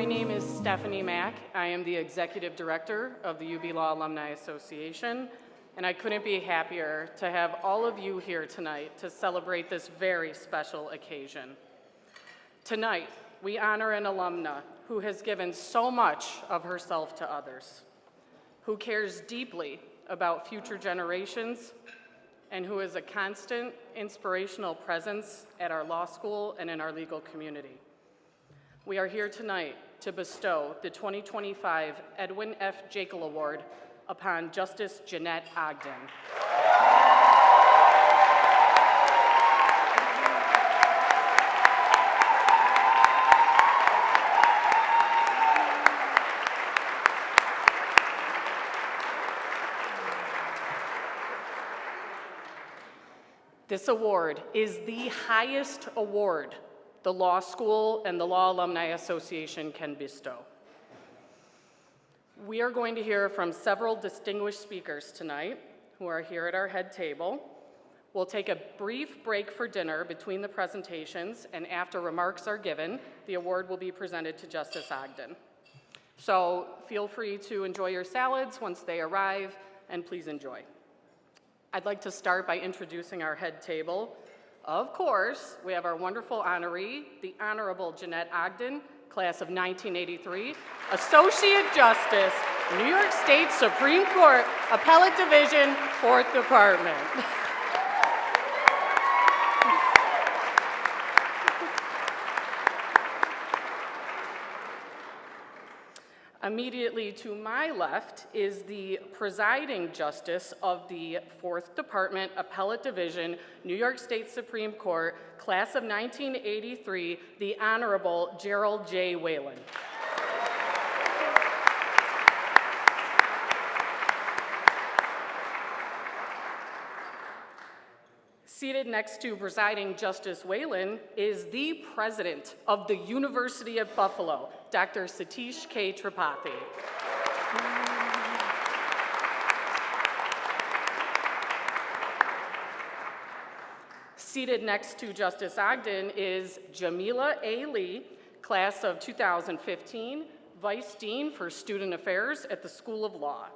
My name is Stephanie Mack. I am the Executive Director of the UB Law Alumni Association, and I couldn't be happier to have all of you here tonight to celebrate this very special occasion. Tonight, we honor an alumna who has given so much of herself to others, who cares deeply about future generations, and who is a constant inspirational presence at our law school and in our legal community. We are here tonight to bestow the 2025 Edwin F. Jekyll Award upon Justice Jeanette Ogden. This award is the highest award the law school and the Law Alumni Association can bestow. We are going to hear from several distinguished speakers tonight who are here at our head table. We'll take a brief break for dinner between the presentations, and after remarks are given, the award will be presented to Justice Ogden. So feel free to enjoy your salads once they arrive, and please enjoy. I'd like to start by introducing our head table. Of course, we have our wonderful honoree, the Honorable Jeanette Ogden, class of 1983, Associate Justice, New York State Supreme Court, Appellate Division, 4th Department. Immediately to my left is the presiding justice of the 4th Department, Appellate Division, New York State Supreme Court, class of 1983, the Honorable Gerald J. Whalen. Seated next to presiding Justice Whalen is the president of the University of Buffalo, Dr. Satish K. Tripathi. Seated next to Justice Ogden is Jamila A. Lee, class of 2015, Vice Dean for Student Affairs at the School of Law.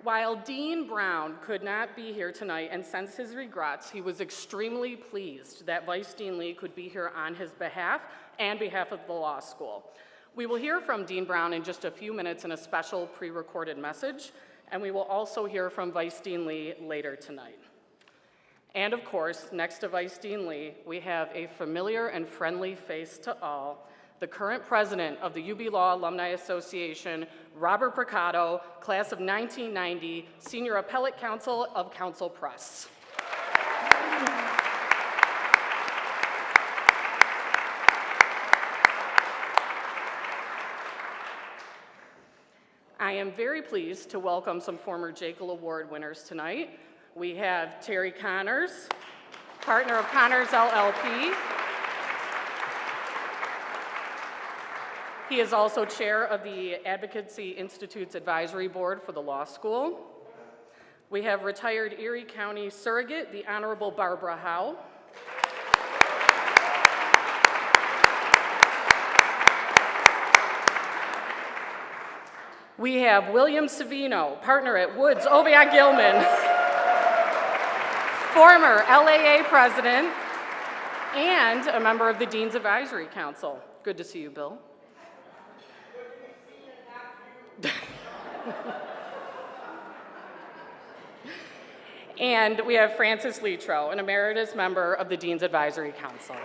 While Dean Brown could not be here tonight and sends his regrets, he was extremely pleased that Vice Dean Lee could be here on his behalf and behalf of the law school. We will hear from Dean Brown in just a few minutes in a special pre-recorded message, and we will also hear from Vice Dean Lee later tonight. And of course, next to Vice Dean Lee, we have a familiar and friendly face to all, the current president of the UB Law Alumni Association, Robert Precado, class of 1990, Senior Appellate Counsel of Counsel Press. I am very pleased to welcome some former Jekyll Award winners tonight. We have Terry Connors, partner of Connors LLP. He is also chair of the Advocacy Institute's Advisory Board for the Law School. We have retired Erie County surrogate, the Honorable Barbara Howe. We have William Savino, partner at Woods, Oviatt Gilman, former LAA president, and a member of the Dean's Advisory Council. Good to see you, Bill. And we have Francis Litro, an emeritus member of the Dean's Advisory Council.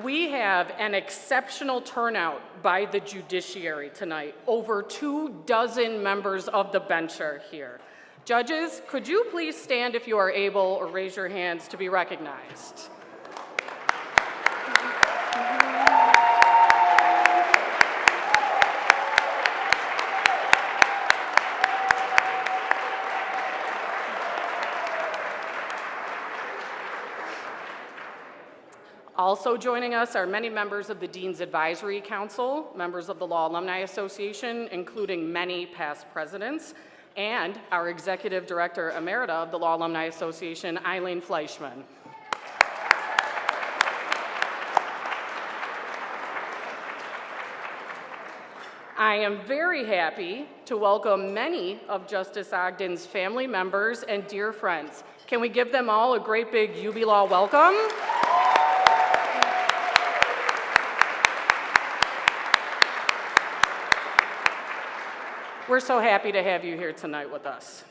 We have an exceptional turnout by the judiciary tonight. Over 24 members of the bench are here. Judges, could you please stand if you are able, or raise your hands to be recognized? Also joining us are many members of the Dean's Advisory Council, members of the Law Alumni Association, including many past presidents, and our Executive Director Emerita of the Law Alumni Association, Eileen Fleischman. I am very happy to welcome many of Justice Ogden's family members and dear friends. Can we give them all a great big UB Law welcome? We're so happy to have you here tonight with us.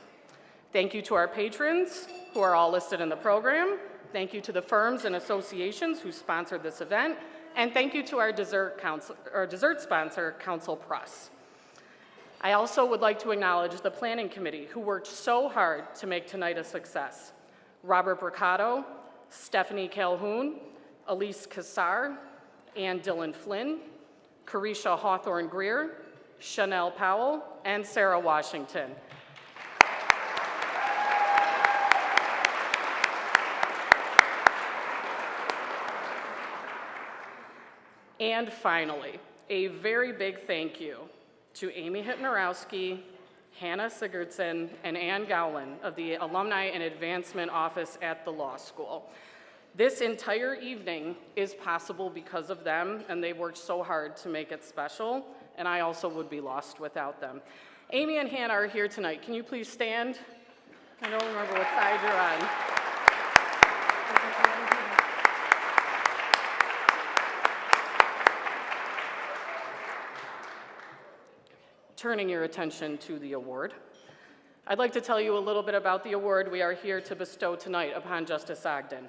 Thank you to our patrons, who are all listed in the program. Thank you to the firms and associations who sponsored this event. And thank you to our dessert sponsor, Council Press. I also would like to acknowledge the planning committee who worked so hard to make tonight a success. Robert Bricado, Stephanie Calhoun, Elise Kassar, Ann Dillon Flynn, Carisha Hawthorne Greer, Chanel Powell, and Sarah Washington. And finally, a very big thank you to Amy Hytnorowski, Hannah Sigurdson, and Ann Gowland of the Alumni and Advancement Office at the Law School. This entire evening is possible because of them, and they worked so hard to make it special, and I also would be lost without them. Amy and Hannah are here tonight. Can you please stand? I don't remember what side you're on. Turning your attention to the award, I'd like to tell you a little bit about the award we are here to bestow tonight upon Justice Ogden.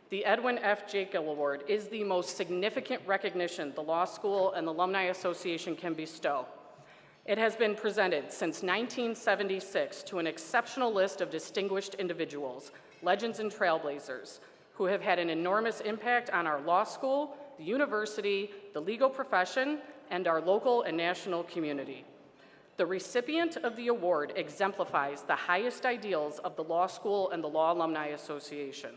The Edwin F. Jekyll Award is the most significant recognition the Law School and the Alumni Association can bestow. It has been presented since 1976 to an exceptional list of distinguished individuals, legends and trailblazers, who have had an enormous impact on our law school, the university, the legal profession, and our local and national community. The recipient of the award exemplifies the highest ideals of the law school and the Law Alumni Association.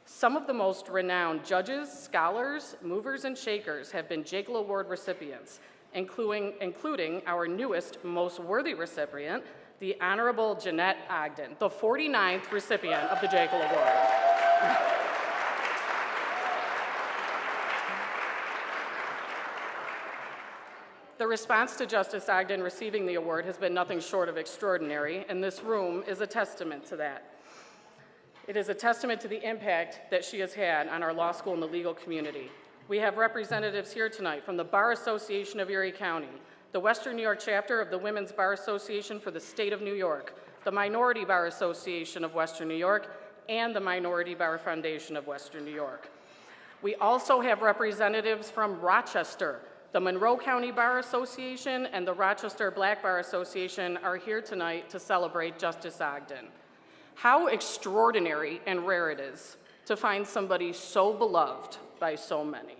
Some of the most renowned judges, scholars, movers, and shakers have been Jekyll Award recipients, including our newest, most worthy recipient, the Honorable Jeanette Ogden, the 49th recipient of the Jekyll Award. The response to Justice Ogden receiving the award has been nothing short of extraordinary, and this room is a testament to that. It is a testament to the impact that she has had on our law school and the legal community. We have representatives here tonight from the Bar Association of Erie County, the Western New York chapter of the Women's Bar Association for the State of New York, the Minority Bar Association of Western New York, and the Minority Bar Foundation of Western New York. We also have representatives from Rochester. The Monroe County Bar Association and the Rochester Black Bar Association are here tonight to celebrate Justice Ogden. How extraordinary and rare it is to find somebody so beloved by so many.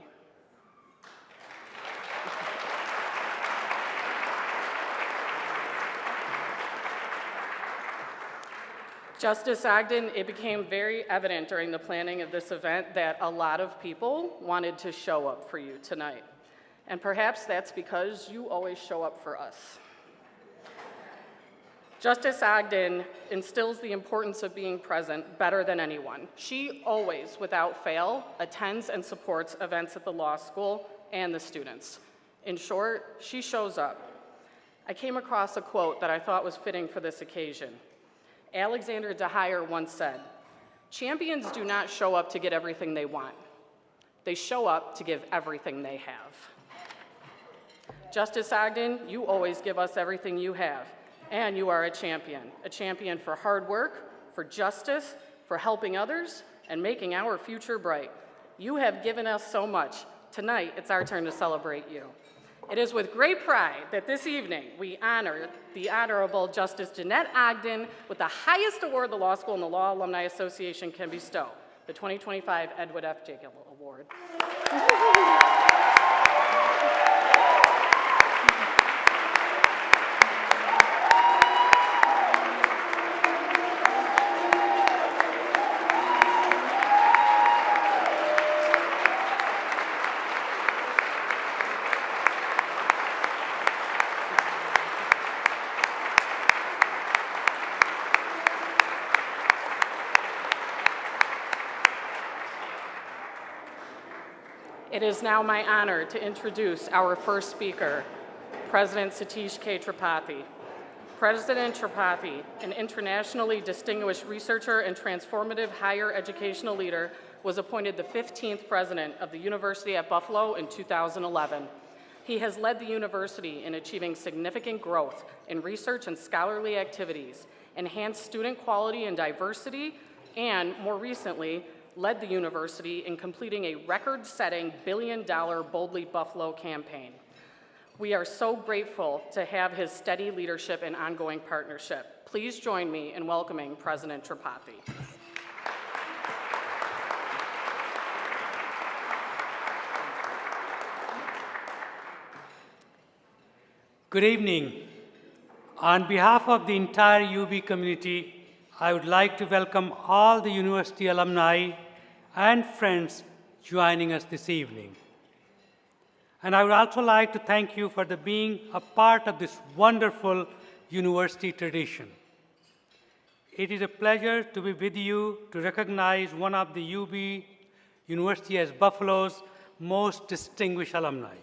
Justice Ogden, it became very evident during the planning of this event that a lot of people wanted to show up for you tonight. And perhaps that's because you always show up for us. Justice Ogden instills the importance of being present better than anyone. She always, without fail, attends and supports events at the law school and the students. In short, she shows up. I came across a quote that I thought was fitting for this occasion. Alexander DeHier once said, "Champions do not show up to get everything they want. They show up to give everything they have." Justice Ogden, you always give us everything you have, and you are a champion for hard work, for justice, for helping others, and making our future bright. You have given us so much. Tonight, it's our turn to celebrate you. It is with great pride that this evening we honor the Honorable Justice Jeanette Ogden with the highest award the Law School and the Law Alumni Association can bestow, the 2025 Edwin F. Jekyll Award. It is now my honor to introduce our first speaker, President Satish K. Tripathi. President Tripathi, an internationally distinguished researcher and transformative higher educational leader, was appointed the 15th president of the University at Buffalo in 2011. He has led the university in achieving significant growth in research and scholarly activities, enhanced student quality and diversity, and more recently, led the university in completing a record-setting billion-dollar Boldly Buffalo campaign. We are so grateful to have his steady leadership and ongoing partnership. Please join me in welcoming President Tripathi. Good evening. On behalf of the entire UB community, I would like to welcome all the university alumni and friends joining us this evening. And I would also like to thank you for being a part of this wonderful university tradition. It is a pleasure to be with you to recognize one of the UB University as Buffalo's most distinguished alumni.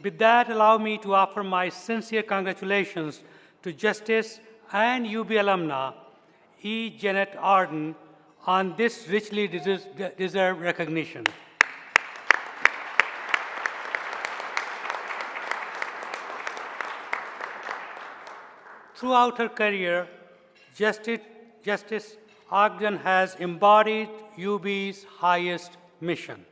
With that, allow me to offer my sincere congratulations to Justice and UB alumna E. Janet Arden on this richly deserved recognition. Throughout her career, Justice Ogden has embodied UB's highest mission.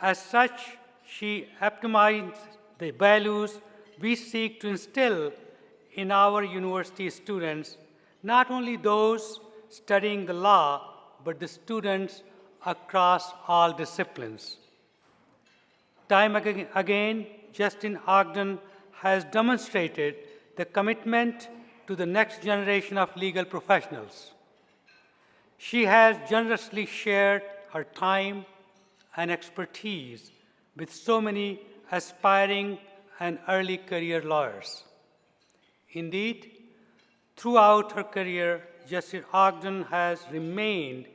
As such, she epitomized the values we seek to instill in our university students, not only those studying the law, but the students across all disciplines. Time again, Justice Ogden has demonstrated the commitment to the next generation of legal professionals. She has generously shared her time and expertise with so many aspiring and early career lawyers. Indeed, throughout her career, Justice Ogden has remained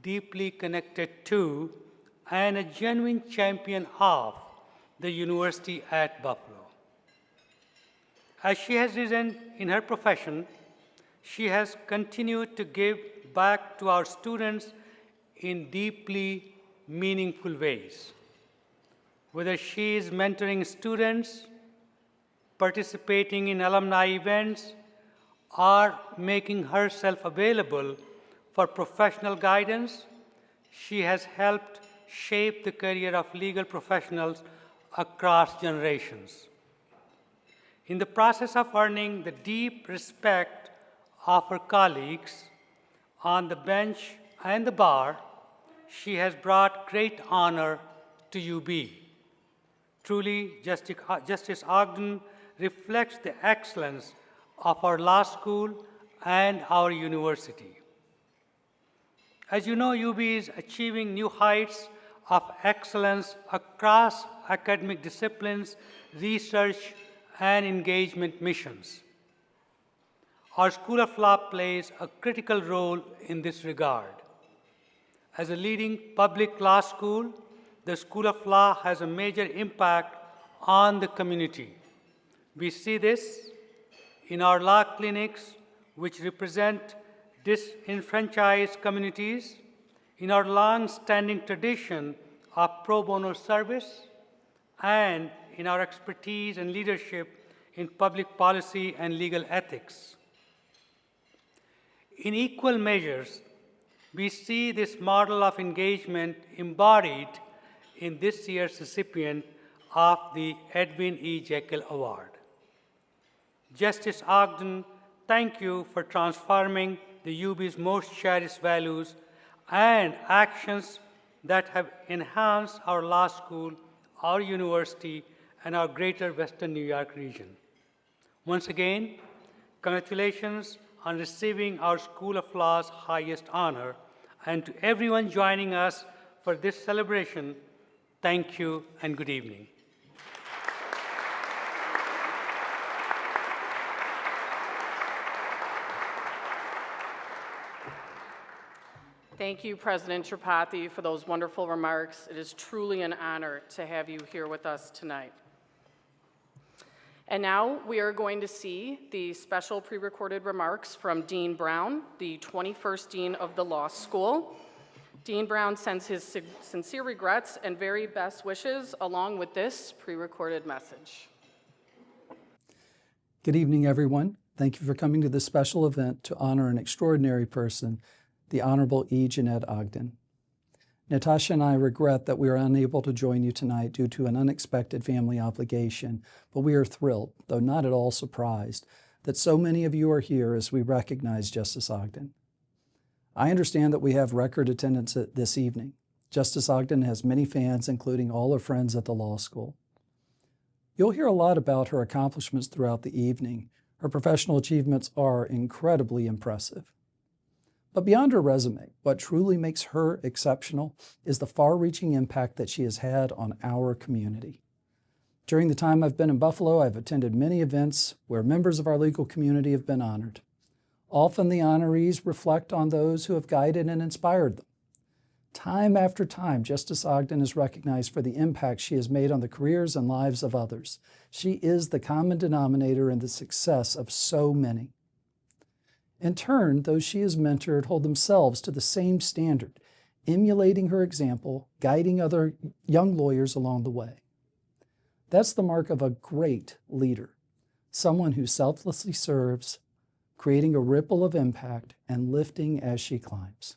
deeply connected to and a genuine champion of the University at Buffalo. As she has risen in her profession, she has continued to give back to our students in deeply meaningful ways. Whether she is mentoring students, participating in alumni events, or making herself available for professional guidance, she has helped shape the career of legal professionals across generations. In the process of earning the deep respect of her colleagues on the bench and the bar, she has brought great honor to UB. Truly, Justice Ogden reflects the excellence of our law school and our university. As you know, UB is achieving new heights of excellence across academic disciplines, research, and engagement missions. Our School of Law plays a critical role in this regard. As a leading public law school, the School of Law has a major impact on the community. We see this in our law clinics, which represent disenfranchised communities, in our long-standing tradition of pro bono service, and in our expertise and leadership in public policy and legal ethics. In equal measures, we see this model of engagement embodied in this year's recipient of the Edwin E. Jekyll Award. Justice Ogden, thank you for transforming the UB's most cherished values and actions that have enhanced our law school, our university, and our greater Western New York region. Once again, congratulations on receiving our School of Law's highest honor, and to everyone joining us for this celebration, thank you and good evening. Thank you, President Tripathi, for those wonderful remarks. It is truly an honor to have you here with us tonight. And now we are going to see the special pre-recorded remarks from Dean Brown, the 21st Dean of the Law School. Dean Brown sends his sincere regrets and very best wishes along with this pre-recorded message. Good evening, everyone. Thank you for coming to this special event to honor an extraordinary person, the Honorable E. Jeanette Ogden. Natasha and I regret that we are unable to join you tonight due to an unexpected family obligation, but we are thrilled, though not at all surprised, that so many of you are here as we recognize Justice Ogden. I understand that we have record attendance this evening. Justice Ogden has many fans, including all her friends at the law school. You'll hear a lot about her accomplishments throughout the evening. Her professional achievements are incredibly impressive. But beyond her resume, what truly makes her exceptional is the far-reaching impact that she has had on our community. During the time I've been in Buffalo, I've attended many events where members of our legal community have been honored. Often the honorees reflect on those who have guided and inspired them. Time after time, Justice Ogden is recognized for the impact she has made on the careers and lives of others. She is the common denominator in the success of so many. In turn, those she has mentored hold themselves to the same standard, emulating her example, guiding other young lawyers along the way. That's the mark of a great leader, someone who selflessly serves, creating a ripple of impact and lifting as she climbs.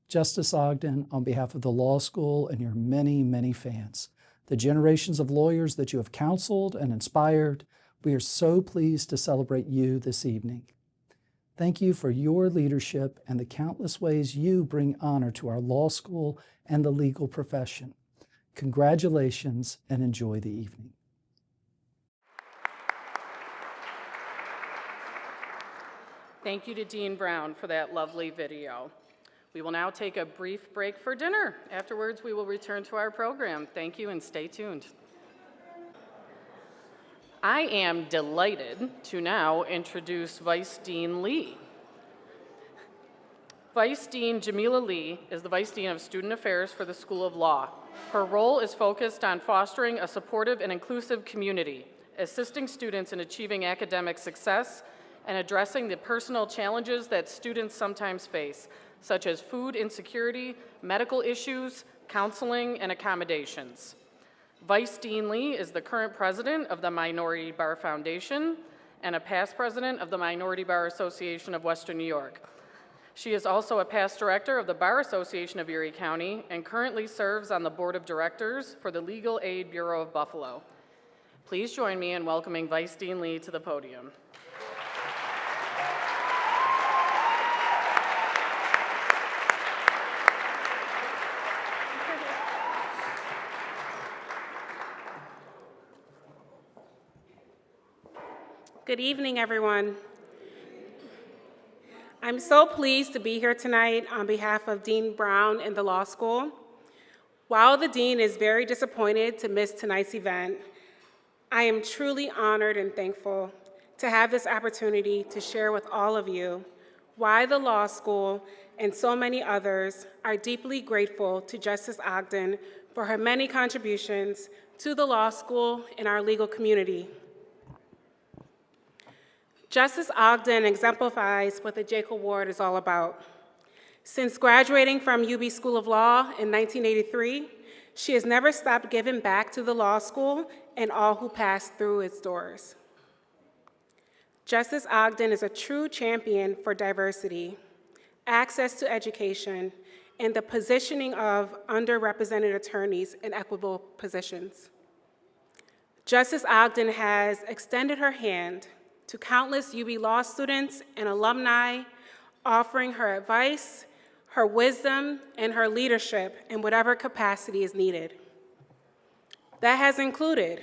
Justice Ogden, on behalf of the law school and your many, many fans, the generations of lawyers that you have counseled and inspired, we are so pleased to celebrate you this evening. Thank you for your leadership and the countless ways you bring honor to our law school and the legal profession. Congratulations and enjoy the evening. Thank you to Dean Brown for that lovely video. We will now take a brief break for dinner. Afterwards, we will return to our program. Thank you and stay tuned. I am delighted to now introduce Vice Dean Lee. Vice Dean Jamila Lee is the Vice Dean of Student Affairs for the School of Law. Her role is focused on fostering a supportive and inclusive community, assisting students in achieving academic success, and addressing the personal challenges that students sometimes face, such as food insecurity, medical issues, counseling, and accommodations. Vice Dean Lee is the current president of the Minority Bar Foundation and a past president of the Minority Bar Association of Western New York. She is also a past director of the Bar Association of Erie County and currently serves on the board of directors for the Legal Aid Bureau of Buffalo. Please join me in welcoming Vice Dean Lee to the podium. Good evening, everyone. I'm so pleased to be here tonight on behalf of Dean Brown and the law school. While the dean is very disappointed to miss tonight's event, I am truly honored and thankful to have this opportunity to share with all of you why the law school and so many others are deeply grateful to Justice Ogden for her many contributions to the law school and our legal community. Justice Ogden exemplifies what the Jake Award is all about. Since graduating from UB School of Law in 1983, she has never stopped giving back to the law school and all who pass through its doors. Justice Ogden is a true champion for diversity, access to education, and the positioning of underrepresented attorneys in equitable positions. Justice Ogden has extended her hand to countless UB Law students and alumni, offering her advice, her wisdom, and her leadership in whatever capacity is needed. That has included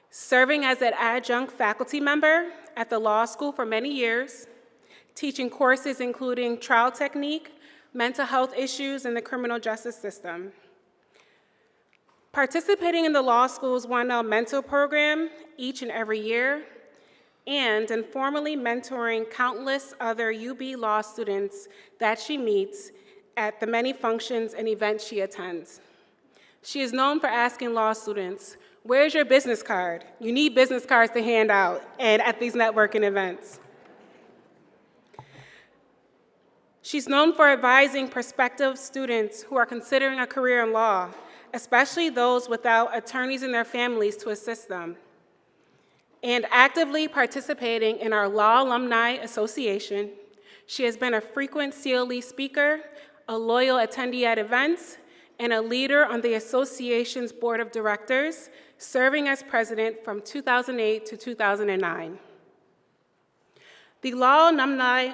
serving as an adjunct faculty member at the law school for many years, teaching courses including trial technique, mental health issues in the criminal justice system, participating in the law school's 1L Mentor program each and every year, and informally mentoring countless other UB Law students that she meets at the many functions and events she attends. She is known for asking law students, "Where's your business card? You need business cards to hand out and at these networking events." She's known for advising prospective students who are considering a career in law, especially those without attorneys in their families to assist them, and actively participating in our Law Alumni Association. She has been a frequent CLE speaker, a loyal attendee at events, and a leader on the association's board of directors, serving as president from 2008 to 2009. The Law Alumni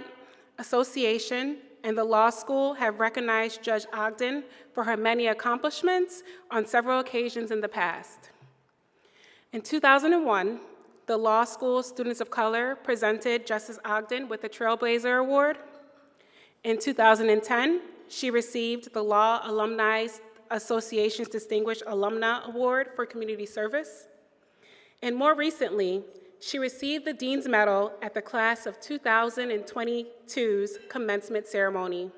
Association and the law school have recognized Judge Ogden for her many accomplishments on several occasions in the past. In 2001, the law school students of color presented Justice Ogden with the Trailblazer Award. In 2010, she received the Law Alumni Association's Distinguished Alumna Award for Community Service. And more recently, she received the Dean's Medal at the class of 2022's commencement ceremony.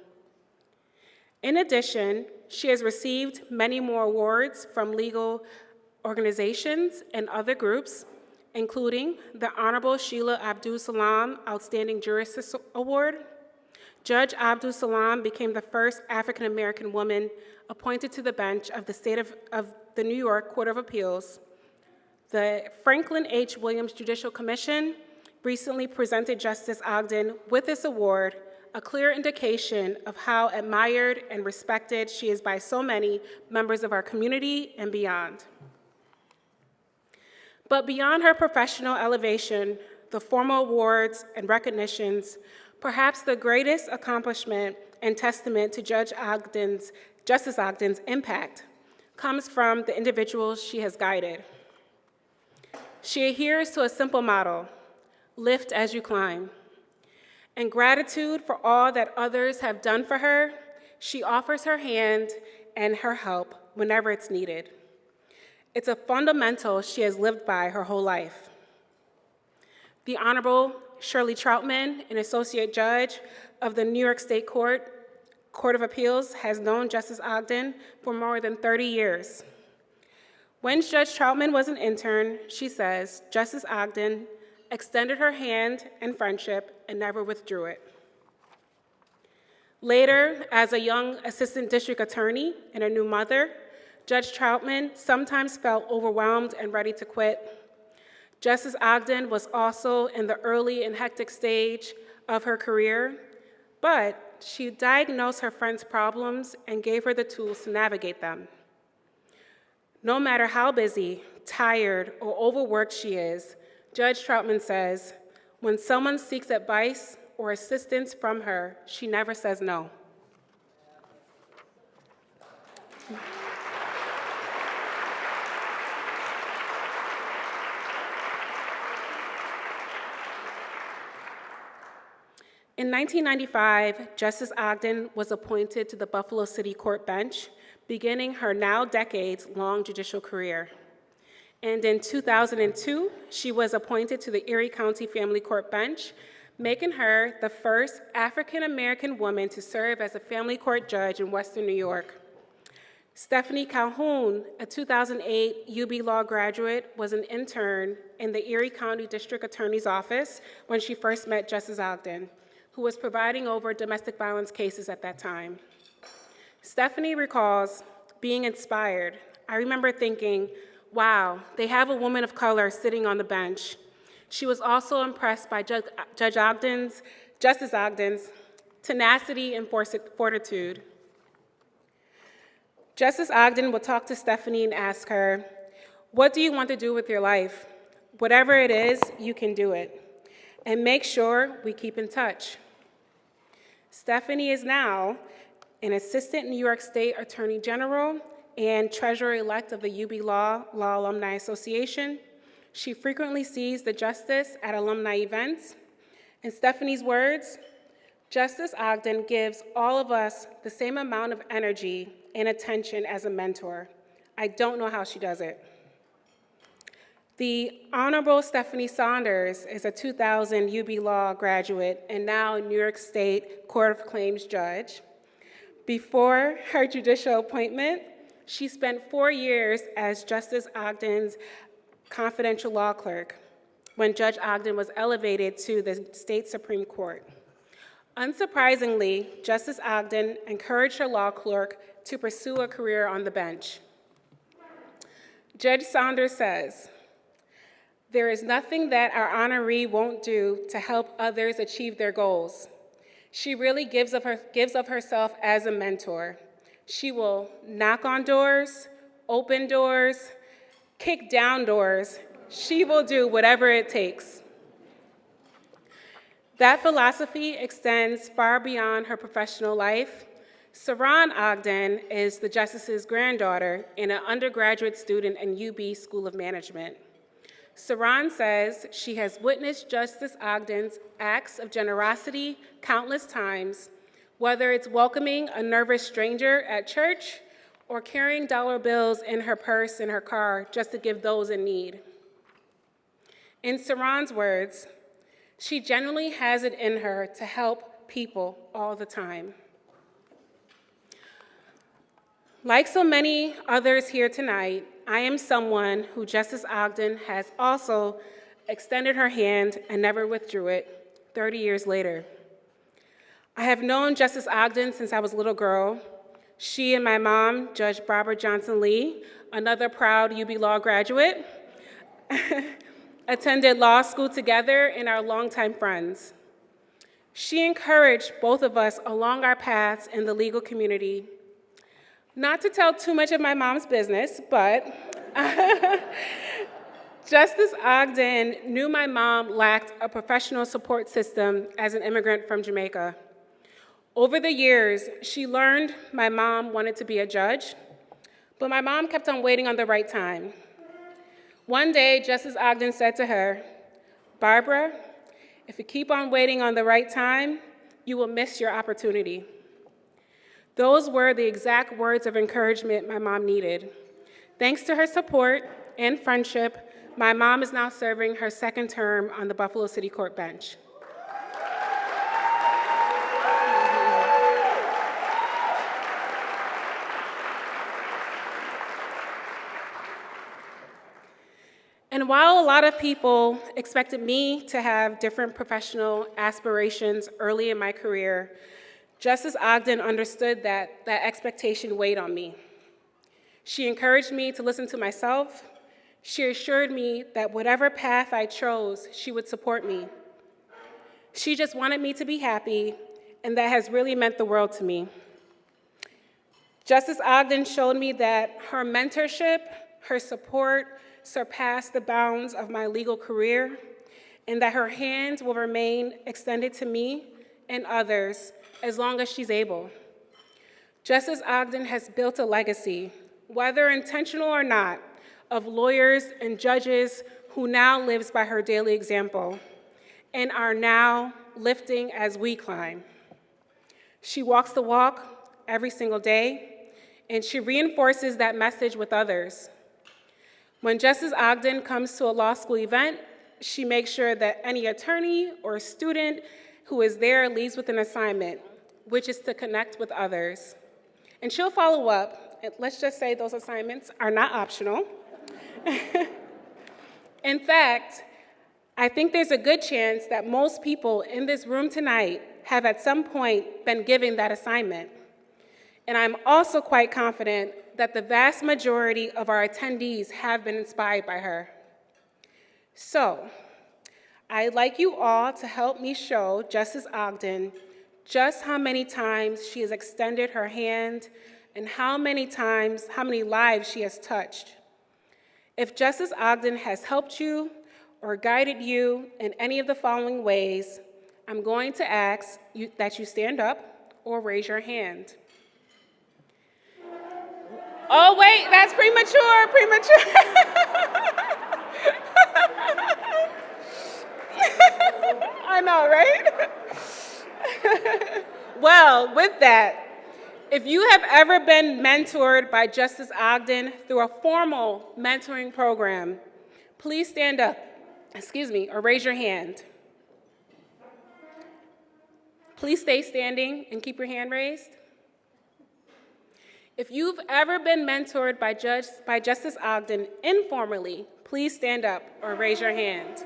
In addition, she has received many more awards from legal organizations and other groups, including the Honorable Sheila Abdul Salam Outstanding Jurist Award. Judge Abdul Salam became the first African-American woman appointed to the bench of the New York Court of Appeals. The Franklin H. Williams Judicial Commission recently presented Justice Ogden with this award, a clear indication of how admired and respected she is by so many members of our community and beyond. But beyond her professional elevation, the formal awards and recognitions, perhaps the greatest accomplishment and testament to Justice Ogden's impact comes from the individuals she has guided. She adheres to a simple motto: lift as you climb. In gratitude for all that others have done for her, she offers her hand and her help whenever it's needed. It's a fundamental she has lived by her whole life. The Honorable Shirley Troutman, an associate judge of the New York State Court of Appeals, has known Justice Ogden for more than 30 years. When Judge Troutman was an intern, she says, Justice Ogden extended her hand in friendship and never withdrew it. Later, as a young assistant district attorney and a new mother, Judge Troutman sometimes felt overwhelmed and ready to quit. Justice Ogden was also in the early and hectic stage of her career, but she diagnosed her friend's problems and gave her the tools to navigate them. No matter how busy, tired, or overworked she is, Judge Troutman says, when someone seeks advice or assistance from her, she never says no. In 1995, Justice Ogden was appointed to the Buffalo City Court bench, beginning her now decades-long judicial career. And in 2002, she was appointed to the Erie County Family Court bench, making her the first African-American woman to serve as a family court judge in Western New York. Stephanie Calhoun, a 2008 UB Law graduate, was an intern in the Erie County District Attorney's Office when she first met Justice Ogden, who was presiding over domestic violence cases at that time. Stephanie recalls being inspired. I remember thinking, wow, they have a woman of color sitting on the bench. She was also impressed by Justice Ogden's tenacity and fortitude. Justice Ogden would talk to Stephanie and ask her, what do you want to do with your life? Whatever it is, you can do it. And make sure we keep in touch. Stephanie is now an assistant New York State Attorney General and treasurer-elect of the UB Law Alumni Association. She frequently sees the justice at alumni events. In Stephanie's words, Justice Ogden gives all of us the same amount of energy and attention as a mentor. I don't know how she does it. The Honorable Stephanie Saunders is a 2000 UB Law graduate and now a New York State Court of Claims judge. Before her judicial appointment, she spent 4 years as Justice Ogden's confidential law clerk when Judge Ogden was elevated to the state Supreme Court. Unsurprisingly, Justice Ogden encouraged her law clerk to pursue a career on the bench. Judge Saunders says, "There is nothing that our honoree won't do to help others achieve their goals. She really gives of herself as a mentor. She will knock on doors, open doors, kick down doors. She will do whatever it takes." That philosophy extends far beyond her professional life. Saran Ogden is the Justice's granddaughter and an undergraduate student in UB School of Management. Saran says she has witnessed Justice Ogden's acts of generosity countless times, whether it's welcoming a nervous stranger at church or carrying dollar bills in her purse in her car just to give those in need. In Saran's words, she genuinely has it in her to help people all the time. Like so many others here tonight, I am someone who Justice Ogden has also extended her hand and never withdrew it 30 years later. I have known Justice Ogden since I was a little girl. She and my mom, Judge Barbara Johnson Lee, another proud UB Law graduate, attended law school together and are longtime friends. She encouraged both of us along our paths in the legal community. Not to tell too much of my mom's business, but Justice Ogden knew my mom lacked a professional support system as an immigrant from Jamaica. Over the years, she learned my mom wanted to be a judge, but my mom kept on waiting on the right time. One day, Justice Ogden said to her, "Barbara, if you keep on waiting on the right time, you will miss your opportunity." Those were the exact words of encouragement my mom needed. Thanks to her support and friendship, my mom is now serving her second term on the Buffalo City Court bench. And while a lot of people expected me to have different professional aspirations early in my career, Justice Ogden understood that expectation weighed on me. She encouraged me to listen to myself. She assured me that whatever path I chose, she would support me. She just wanted me to be happy, and that has really meant the world to me. Justice Ogden showed me that her mentorship, her support, surpassed the bounds of my legal career, and that her hand will remain extended to me and others as long as she's able. Justice Ogden has built a legacy, whether intentional or not, of lawyers and judges who now lives by her daily example and are now lifting as we climb. She walks the walk every single day, and she reinforces that message with others. When Justice Ogden comes to a law school event, she makes sure that any attorney or student who is there leaves with an assignment, which is to connect with others. And she'll follow up. And let's just say those assignments are not optional. In fact, I think there's a good chance that most people in this room tonight have at some point been given that assignment. And I'm also quite confident that the vast majority of our attendees have been inspired by her. So, I'd like you all to help me show Justice Ogden just how many times she has extended her hand and how many lives she has touched. If Justice Ogden has helped you or guided you in any of the following ways, I'm going to ask that you stand up or raise your hand. Oh, wait, that's premature. I know, right? Well, with that, if you have ever been mentored by Justice Ogden through a formal mentoring program, please stand up, or raise your hand. Please stay standing and keep your hand raised. If you've ever been mentored by Justice Ogden informally, please stand up or raise your hand.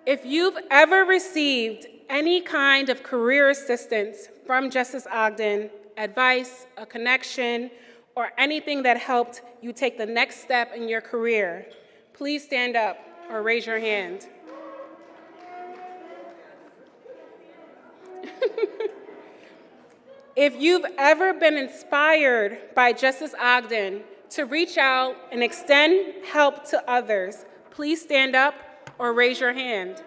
If you've ever received any kind of career assistance from Justice Ogden, advice, a connection, or anything that helped you take the next step in your career, please stand up or raise your hand. If you've ever been inspired by Justice Ogden to reach out and extend help to others, please stand up or raise your hand.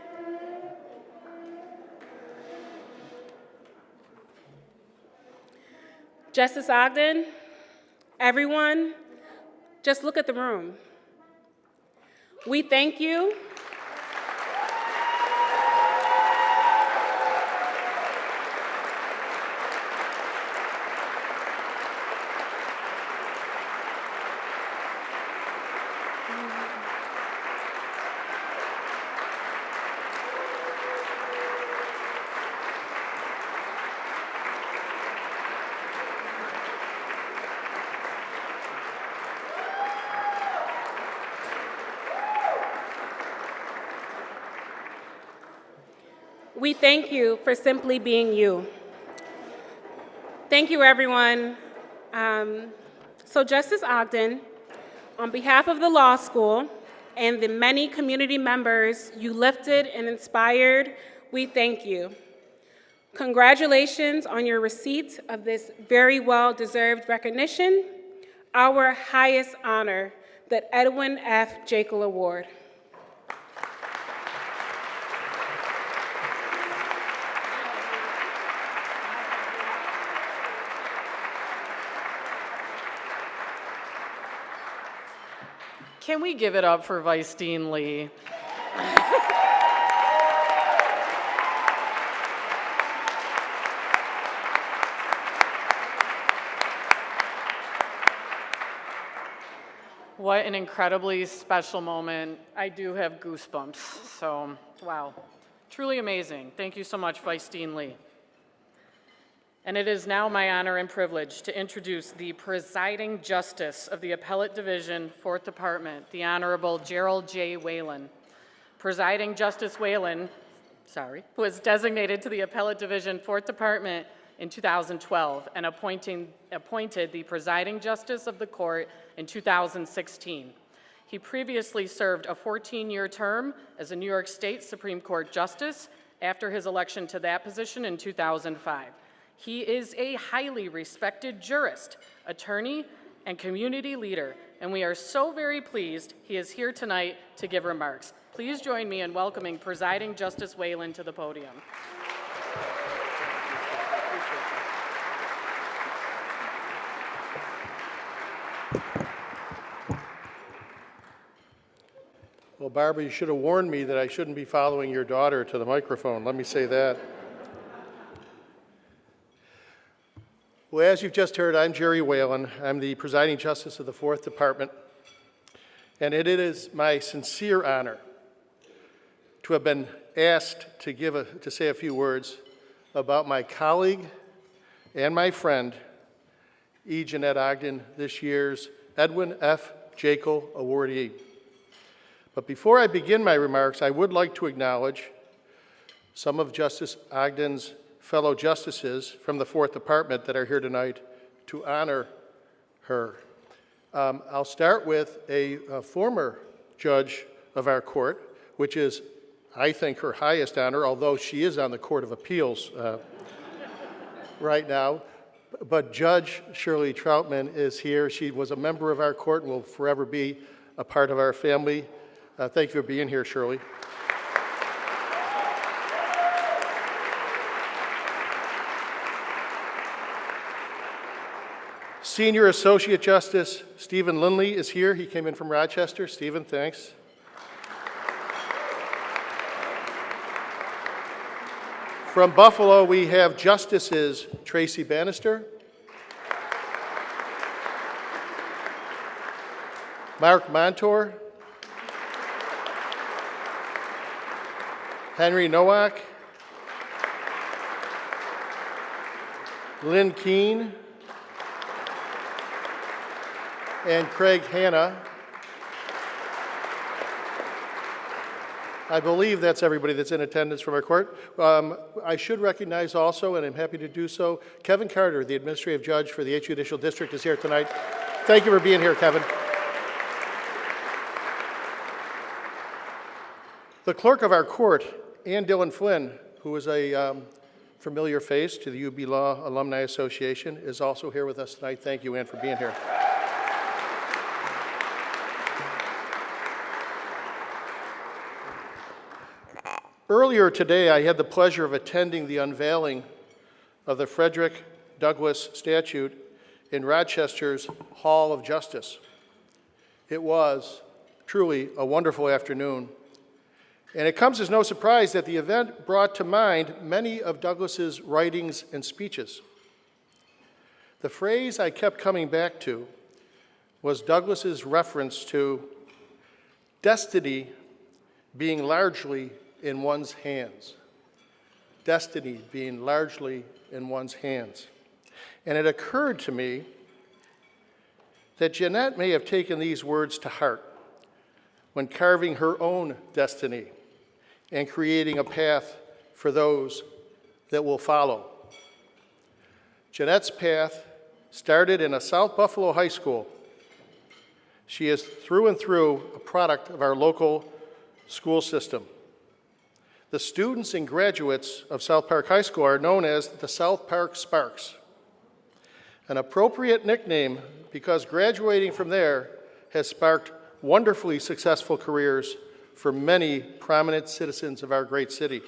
Justice Ogden, everyone, just look at the room. We thank you. We thank you for simply being you. Thank you, everyone. So Justice Ogden, on behalf of the law school and the many community members you lifted and inspired, we thank you. Congratulations on your receipt of this very well-deserved recognition, our highest honor, the Edwin F. Jekyll Award. Can we give it up for Vice Dean Lee? What an incredibly special moment. I do have goosebumps, so wow. Truly amazing. Thank you so much, Vice Dean Lee. And it is now my honor and privilege to introduce the presiding justice of the Appellate Division, 4th Department, the Honorable Gerald J. Whalen. Presiding Justice Whalen, was designated to the Appellate Division, 4th Department in 2012 and appointed the presiding justice of the court in 2016. He previously served a 14-year term as a New York State Supreme Court justice after his election to that position in 2005. He is a highly respected jurist, attorney, and community leader, and we are so very pleased he is here tonight to give remarks. Please join me in welcoming Presiding Justice Whalen to the podium. Well, Barbara, you should have warned me that I shouldn't be following your daughter to the microphone. Let me say that. Well, as you've just heard, I'm Jerry Whalen. I'm the presiding justice of the 4th Department, and it is my sincere honor to have been asked to say a few words about my colleague and my friend, E. Jeanette Ogden, this year's Edwin F. Jekyll awardee. But before I begin my remarks, I would like to acknowledge some of Justice Ogden's fellow justices from the 4th Department that are here tonight to honor her. I'll start with a former judge of our court, which is, I think, her highest honor, although she is on the Court of Appeals right now. But Judge Shirley Troutman is here. She was a member of our court and will forever be a part of our family. Thank you for being here, Shirley. Senior Associate Justice Stephen Lindley is here. He came in from Rochester. Stephen, thanks. From Buffalo, we have Justices Tracy Bannister, Mark Montour, Henry Nowak, Lynn Keene, and Craig Hanna. I believe that's everybody that's in attendance from our court. I should recognize also, and I'm happy to do so, Kevin Carter, the administrative judge for the 8th Judicial District, is here tonight. Thank you for being here, Kevin. The clerk of our court, Ann Dillon Flynn, who is a familiar face to the UB Law Alumni Association, is also here with us tonight. Thank you, Ann, for being here. Earlier today, I had the pleasure of attending the unveiling of the Frederick Douglass statue in Rochester's Hall of Justice. It was truly a wonderful afternoon, and it comes as no surprise that the event brought to mind many of Douglass's writings and speeches. The phrase I kept coming back to was Douglass's reference to destiny being largely in one's hands. Destiny being largely in one's hands. And it occurred to me that Jeanette may have taken these words to heart when carving her own destiny and creating a path for those that will follow. Jeanette's path started in a South Buffalo high school. She is through and through a product of our local school system. The students and graduates of South Park High School are known as the South Park Sparks, an appropriate nickname because graduating from there has sparked wonderfully successful careers for many prominent citizens of our great city,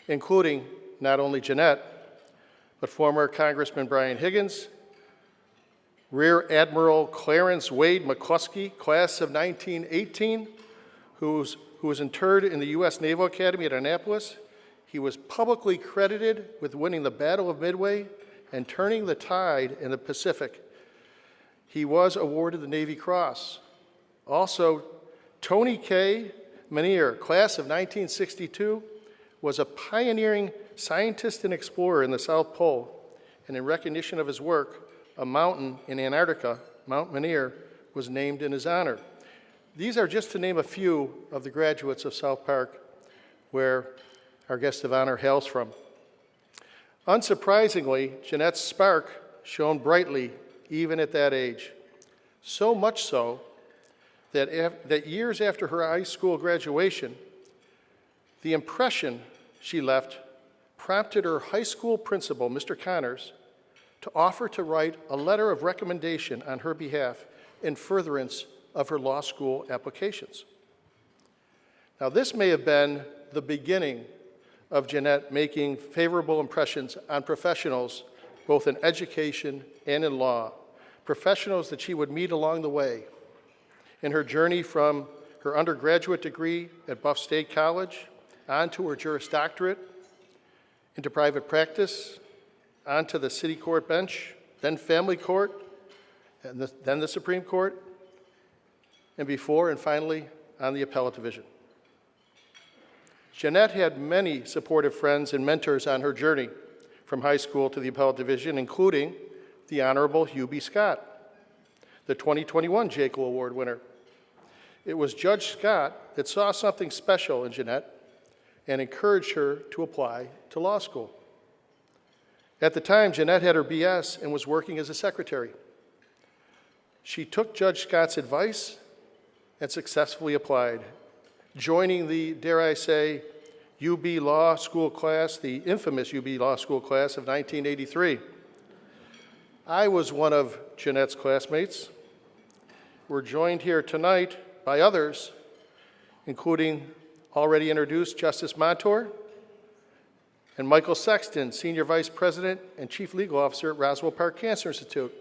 including not only Jeanette, but former Congressman Brian Higgins, Rear Admiral Clarence Wade McCluskey, class of 1918, who was interred in the U.S. Naval Academy at Annapolis. He was publicly credited with winning the Battle of Midway and turning the tide in the Pacific. He was awarded the Navy Cross. Also, Tony K. Manier, class of 1962, was a pioneering scientist and explorer in the South Pole, and in recognition of his work, a mountain in Antarctica, Mount Manier, was named in his honor. These are just to name a few of the graduates of South Park where our guest of honor hails from. Unsurprisingly, Jeanette's spark shone brightly even at that age, so much so that years after her high school graduation, the impression she left prompted her high school principal, Mr. Connors, to offer to write a letter of recommendation on her behalf in furtherance of her law school applications. Now, this may have been the beginning of Jeanette making favorable impressions on professionals, both in education and in law, professionals that she would meet along the way in her journey from her undergraduate degree at Buff State College, on to her Juris Doctorate, into private practice, onto the city court bench, then family court, and then the Supreme Court, and before and finally on the appellate division. Jeanette had many supportive friends and mentors on her journey from high school to the appellate division, including the Honorable Hugh B. Scott, the 2021 Jekyll Award winner. It was Judge Scott that saw something special in Jeanette and encouraged her to apply to law school. At the time, Jeanette had her BS and was working as a secretary. She took Judge Scott's advice and successfully applied, joining the, dare I say, UB Law School class, the infamous UB Law School class of 1983. I was one of Jeanette's classmates. We're joined here tonight by others, including already introduced Justice Montour and Michael Sexton, Senior Vice President and Chief Legal Officer at Roswell Park Cancer Institute.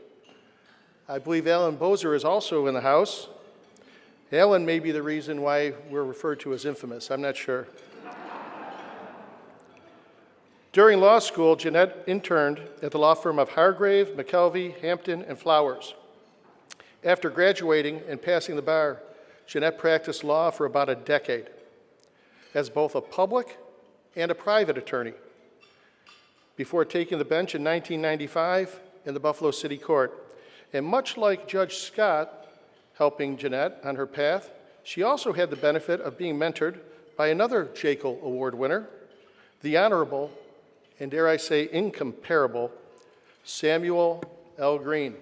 I believe Alan Bozer is also in the house. Alan may be the reason why we're referred to as infamous. I'm not sure. During law school, Jeanette interned at the law firm of Hargrave, McKelvey, Hampton, and Flowers. After graduating and passing the bar, Jeanette practiced law for about a decade. as both a public and a private attorney before taking the bench in 1995 in the Buffalo City Court. And much like Judge Scott helping Jeanette on her path, she also had the benefit of being mentored by another Jekyll Award winner, the Honorable, and dare I say incomparable, Samuel L. Green.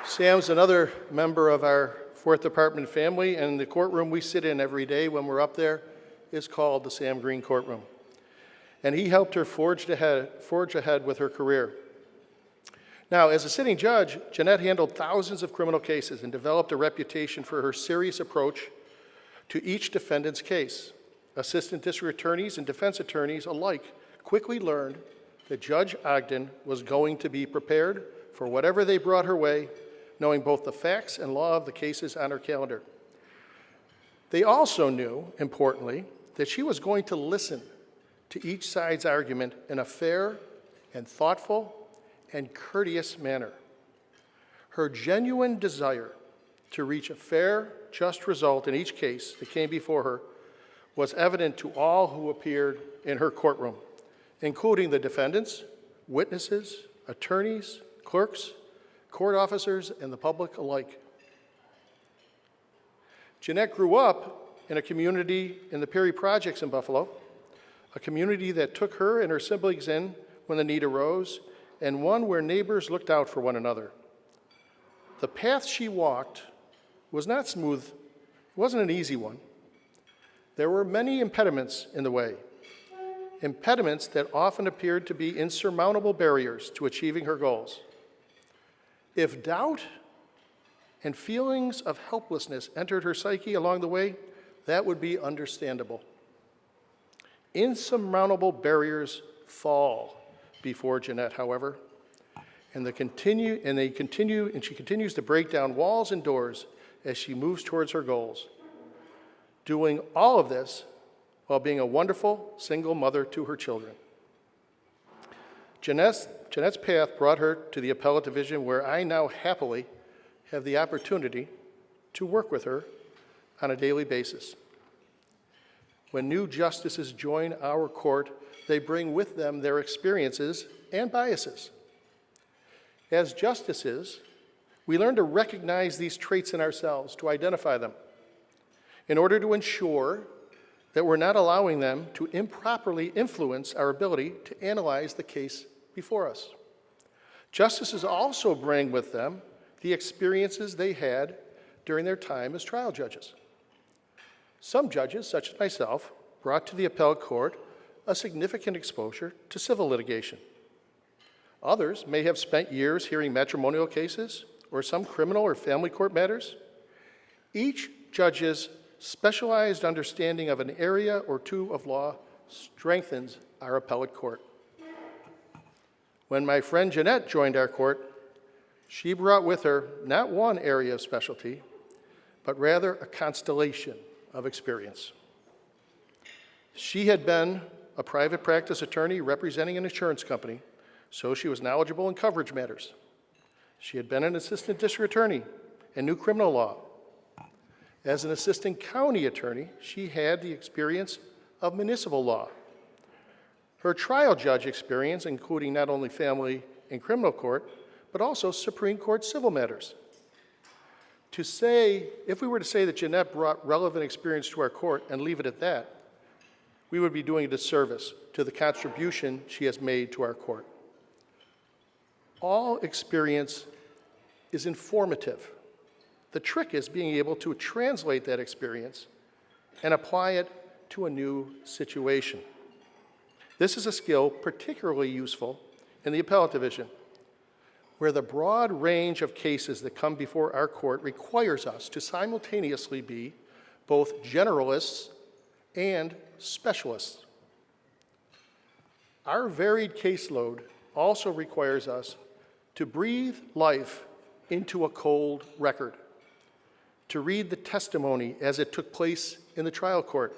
Sam's another member of our Fourth Department family, and the courtroom we sit in every day when we're up there is called the Sam Green Courtroom. And he helped her forge ahead with her career. Now, as a sitting judge, Jeanette handled thousands of criminal cases and developed a reputation for her serious approach to each defendant's case. Assistant district attorneys and defense attorneys alike quickly learned that Judge Ogden was going to be prepared for whatever they brought her way, knowing both the facts and law of the cases on her calendar. They also knew, importantly, that she was going to listen to each side's argument in a fair and thoughtful and courteous manner. Her genuine desire to reach a fair, just result in each case that came before her was evident to all who appeared in her courtroom, including the defendants, witnesses, attorneys, clerks, court officers, and the public alike. Jeanette grew up in a community in the Perry Projects in Buffalo, a community that took her and her siblings in when the need arose, and one where neighbors looked out for one another. The path she walked was not smooth. It wasn't an easy one. There were many impediments in the way, impediments that often appeared to be insurmountable barriers to achieving her goals. If doubt and feelings of helplessness entered her psyche along the way, that would be understandable. Insurmountable barriers fall before Jeanette, however, and she continues to break down walls and doors as she moves towards her goals, doing all of this while being a wonderful single mother to her children. Jeanette's path brought her to the appellate division, where I now happily have the opportunity to work with her on a daily basis. When new justices join our court, they bring with them their experiences and biases. As justices, we learn to recognize these traits in ourselves, to identify them, in order to ensure that we're not allowing them to improperly influence our ability to analyze the case before us. Justices also bring with them the experiences they had during their time as trial judges. Some judges, such as myself, brought to the appellate court a significant exposure to civil litigation. Others may have spent years hearing matrimonial cases or some criminal or family court matters. Each judge's specialized understanding of an area or two of law strengthens our appellate court. When my friend Jeanette joined our court, she brought with her not one area of specialty, but rather a constellation of experience. She had been a private practice attorney representing an insurance company, so she was knowledgeable in coverage matters. She had been an assistant district attorney and knew criminal law. As an assistant county attorney, she had the experience of municipal law. Her trial judge experience, including not only family and criminal court, but also Supreme Court civil matters. If we were to say that Jeanette brought relevant experience to our court and leave it at that, we would be doing a disservice to the contribution she has made to our court. All experience is informative. The trick is being able to translate that experience and apply it to a new situation. This is a skill particularly useful in the appellate division, where the broad range of cases that come before our court requires us to simultaneously be both generalists and specialists. Our varied caseload also requires us to breathe life into a cold record, to read the testimony as it took place in the trial court,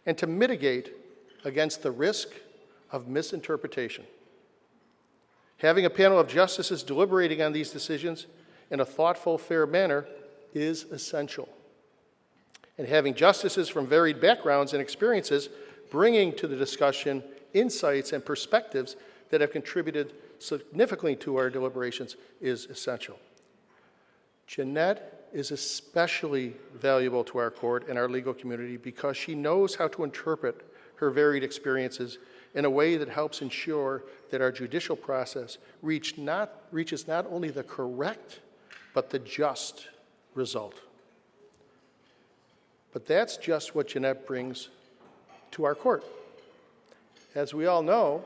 and to mitigate against the risk of misinterpretation. Having a panel of justices deliberating on these decisions in a thoughtful, fair manner is essential. And having justices from varied backgrounds and experiences bringing to the discussion insights and perspectives that have contributed significantly to our deliberations is essential. Jeanette is especially valuable to our court and our legal community because she knows how to interpret her varied experiences in a way that helps ensure that our judicial process reaches not only the correct, but the just result. But that's just what Jeanette brings to our court. As we all know,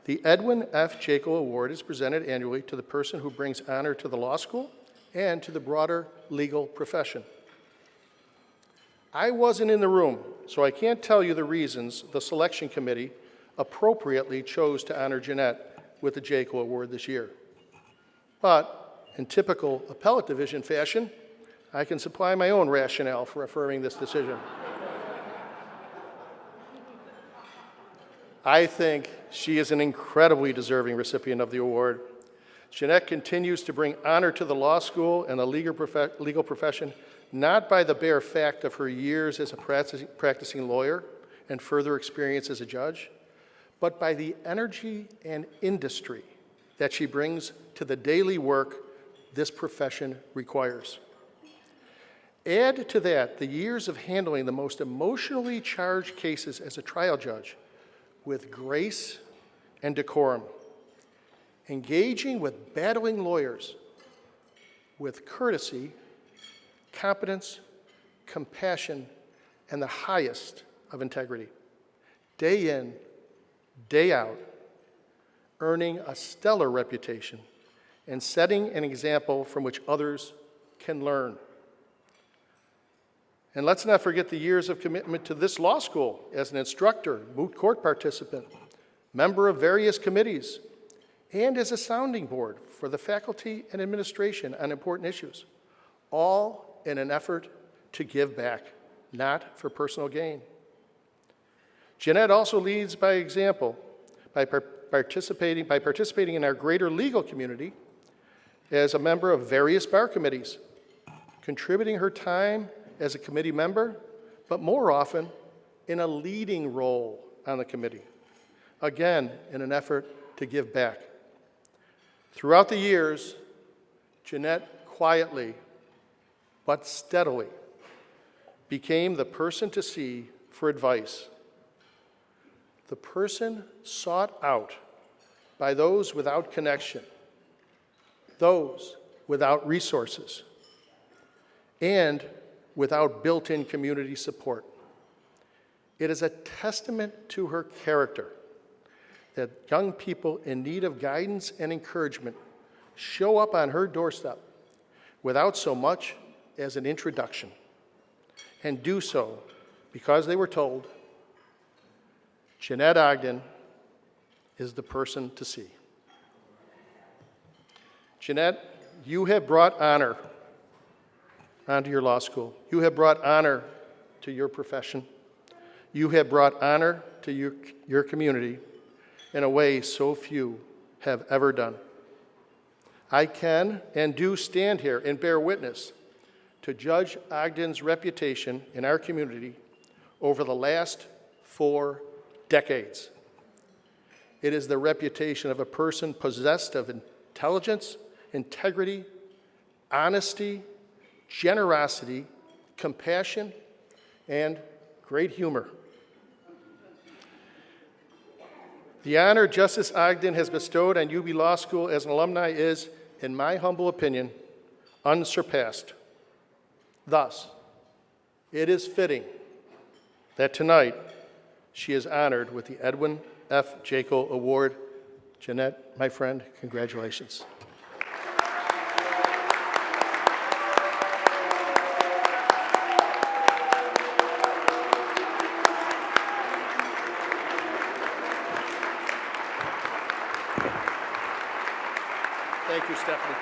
the Edwin F. Jaco Award is presented annually to the person who brings honor to the law school and to the broader legal profession. I wasn't in the room, so I can't tell you the reasons the selection committee appropriately chose to honor Jeanette with the Jaco Award this year. But in typical appellate division fashion, I can supply my own rationale for affirming this decision. I think she is an incredibly deserving recipient of the award. Jeanette continues to bring honor to the law school and the legal profession, not by the bare fact of her years as a practicing lawyer and further experience as a judge, but by the energy and industry that she brings to the daily work this profession requires. Add to that the years of handling the most emotionally charged cases as a trial judge with grace and decorum, engaging with battling lawyers with courtesy, competence, compassion, and the highest of integrity, day in, day out, earning a stellar reputation and setting an example from which others can learn. And let's not forget the years of commitment to this law school as an instructor, moot court participant, member of various committees, and as a sounding board for the faculty and administration on important issues, all in an effort to give back, not for personal gain. Jeanette also leads by example by participating in our greater legal community as a member of various bar committees, contributing her time as a committee member, but more often in a leading role on the committee, again, in an effort to give back. Throughout the years, Jeanette quietly but steadily became the person to see for advice, the person sought out by those without connection, those without resources, and without built-in community support. It is a testament to her character that young people in need of guidance and encouragement show up on her doorstep without so much as an introduction, and do so because they were told, Jeanette Ogden is the person to see. Jeanette, you have brought honor onto your law school. You have brought honor to your profession. You have brought honor to your community in a way so few have ever done. I can and do stand here and bear witness to Judge Ogden's reputation in our community over the last 4 decades. It is the reputation of a person possessed of intelligence, integrity, honesty, generosity, compassion, and great humor. The honor Justice Ogden has bestowed on UB Law School as an alumni is, in my humble opinion, unsurpassed. Thus, it is fitting that tonight she is honored with the Edwin F. Jaco Award. Jeanette, my friend, congratulations. Thank you, Stephanie.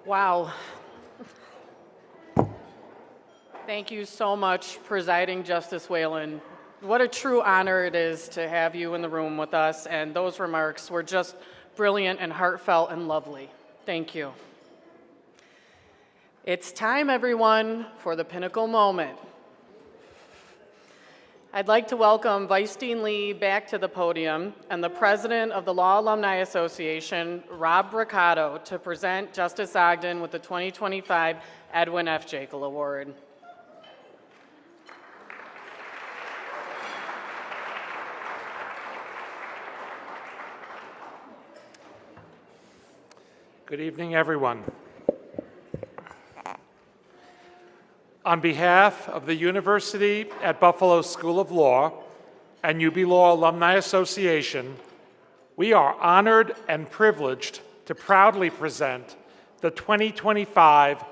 Wow. Thank you so much, Presiding Justice Whalen. What a true honor it is to have you in the room with us, and those remarks were just brilliant and heartfelt and lovely. Thank you. It's time, everyone, for the pinnacle moment. I'd like to welcome Vice Dean Lee back to the podium and the President of the Law Alumni Association, Rob Bricado, to present Justice Ogden with the 2025 Edwin F. Jekyll Award. Good evening, everyone. On behalf of the University at Buffalo School of Law and UB Law Alumni Association, we are honored and privileged to proudly present the 2025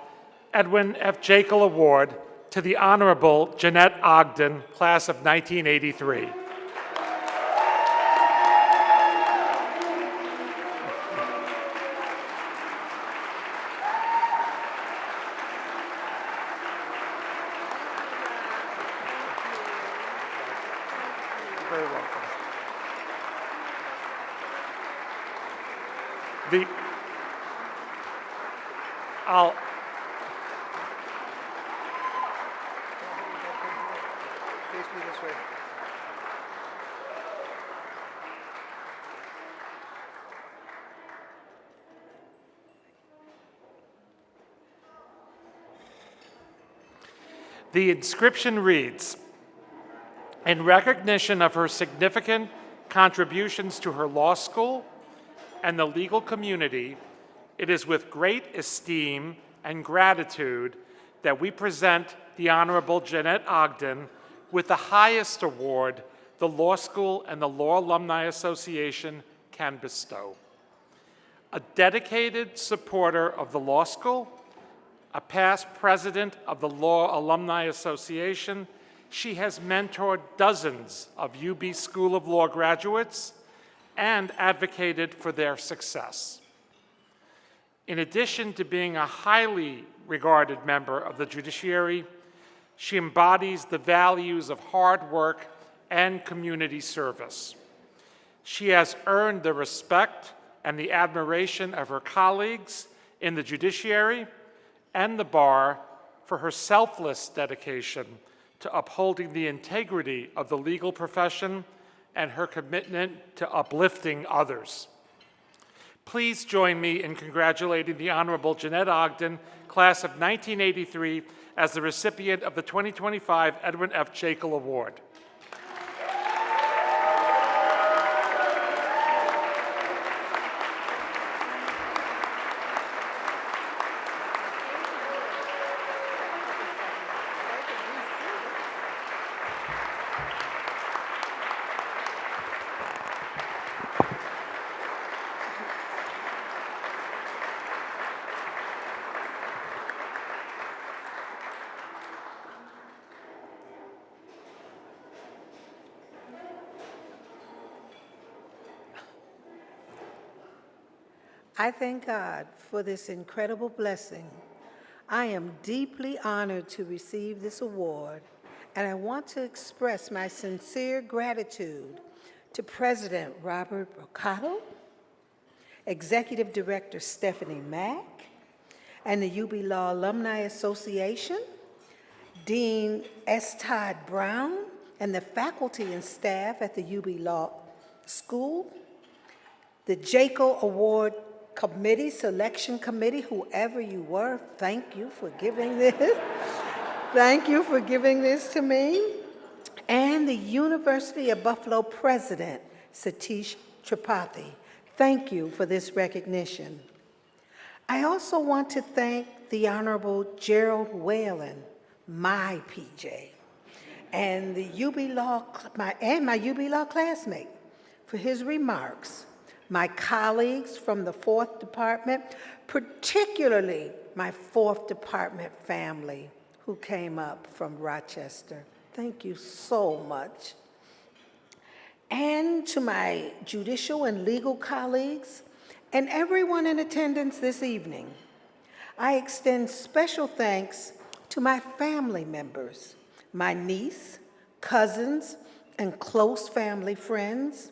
Edwin F. Jekyll Award to the Honorable Jeanette Ogden, class of 1983. Very welcome. I'll Face me this way. The inscription reads, "In recognition of her significant contributions to her law school and the legal community, it is with great esteem and gratitude that we present the Honorable Jeanette Ogden with the highest award the law school and the Law Alumni Association can bestow. A dedicated supporter of the law school, a past president of the Law Alumni Association, she has mentored dozens of UB School of Law graduates and advocated for their success. In addition to being a highly regarded member of the judiciary, she embodies the values of hard work and community service. She has earned the respect and the admiration of her colleagues in the judiciary and the bar for her selfless dedication to upholding the integrity of the legal profession and her commitment to uplifting others. Please join me in congratulating the Honorable Jeanette Ogden, class of 1983, as the recipient of the 2025 Edwin F. Jekyll Award. I thank God for this incredible blessing. I am deeply honored to receive this award, and I want to express my sincere gratitude to President Robert Bricado, Executive Director Stephanie Mack, and the UB Law Alumni Association, Dean S. Todd Brown, and the faculty and staff at the UB Law School, the Jekyll Award Committee, Selection Committee, whoever you were, thank you for giving this. Thank you for giving this to me. And the University of Buffalo President, Satish Tripathi. Thank you for this recognition. I also want to thank the Honorable Gerald Whalen, my PJ, and the UB Law, my UB Law classmate for his remarks, my colleagues from the 4th Department, particularly my 4th Department family who came up from Rochester. Thank you so much. And to my judicial and legal colleagues and everyone in attendance this evening, I extend special thanks to my family members, my niece, cousins, and close family friends,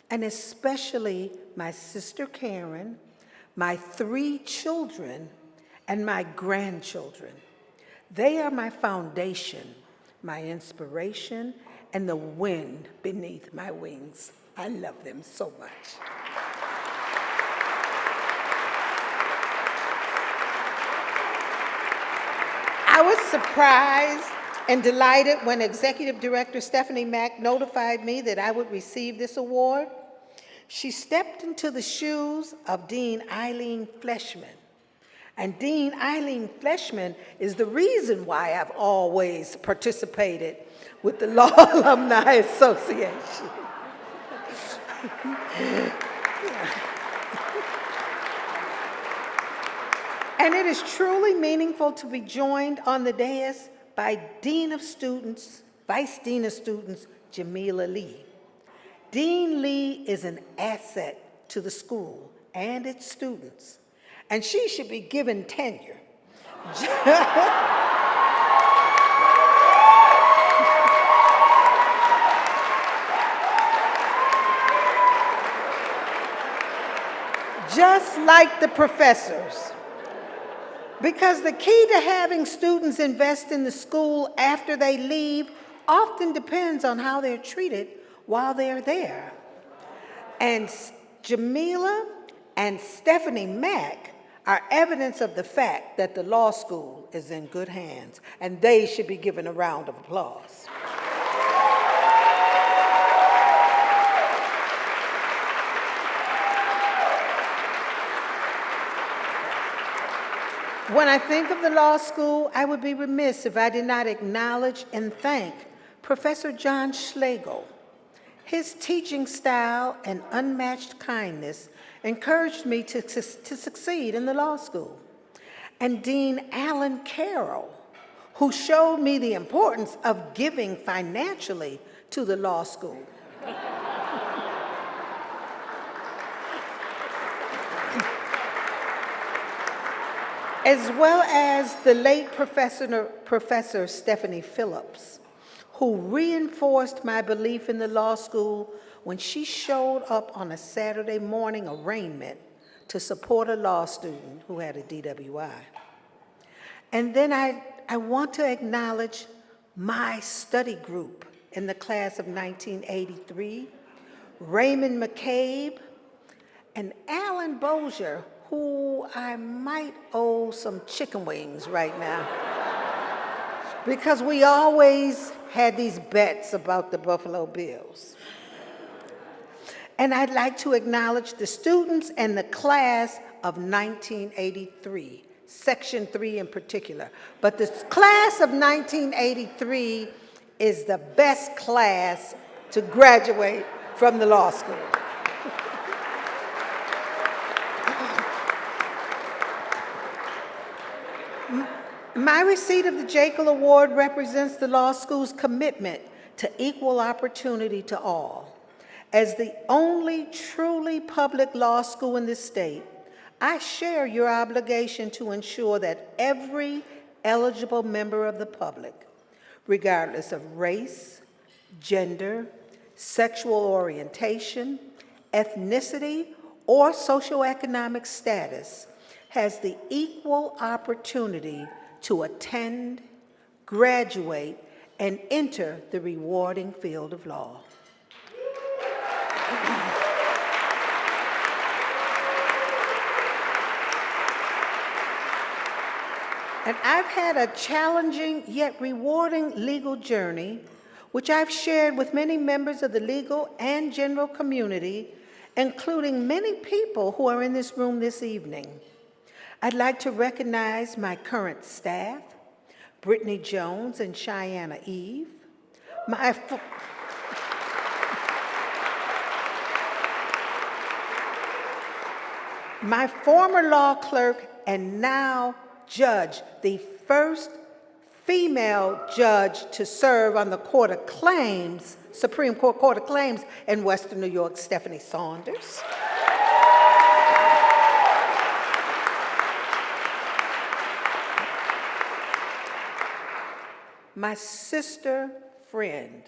and especially my sister Karen, my 3 children, and my grandchildren. They are my foundation, my inspiration, and the wind beneath my wings. I love them so much. I was surprised and delighted when Executive Director Stephanie Mack notified me that I would receive this award. She stepped into the shoes of Dean Eileen Fleshman. And Dean Eileen Fleshman is the reason why I've always participated with the Law Alumni Association. And it is truly meaningful to be joined on the dais by Dean of Students, Vice Dean of Students, Jamila Lee. Dean Lee is an asset to the school and its students, and she should be given tenure. Just like the professors. Because the key to having students invest in the school after they leave often depends on how they're treated while they're there. And Jamila and Stephanie Mack are evidence of the fact that the law school is in good hands, and they should be given a round of applause. When I think of the law school, I would be remiss if I did not acknowledge and thank Professor John Schlegel. His teaching style and unmatched kindness encouraged me to succeed in the law school. And Dean Alan Carroll, who showed me the importance of giving financially to the law school. As well as the late Professor Stephanie Phillips, who reinforced my belief in the law school when she showed up on a Saturday morning arraignment to support a law student who had a DWI. And then I want to acknowledge my study group in the class of 1983, Raymond McCabe, and Alan Bozier, who I might owe some chicken wings right now. Because we always had these bets about the Buffalo Bills. And I'd like to acknowledge the students and the class of 1983, Section 3 in particular. But the class of 1983 is the best class to graduate from the law school. My receipt of the Jekyll Award represents the law school's commitment to equal opportunity to all. As the only truly public law school in this state, I share your obligation to ensure that every eligible member of the public, regardless of race, gender, sexual orientation, ethnicity, or socioeconomic status, has the equal opportunity to attend, graduate, and enter the rewarding field of law. And I've had a challenging yet rewarding legal journey, which I've shared with many members of the legal and general community, including many people who are in this room this evening. I'd like to recognize my current staff, Brittany Jones and Cheyenne Eve, my former law clerk and now judge, the first female judge to serve on the Court of Claims, Supreme Court of Claims in Western New York, Stephanie Saunders. my sister, friend,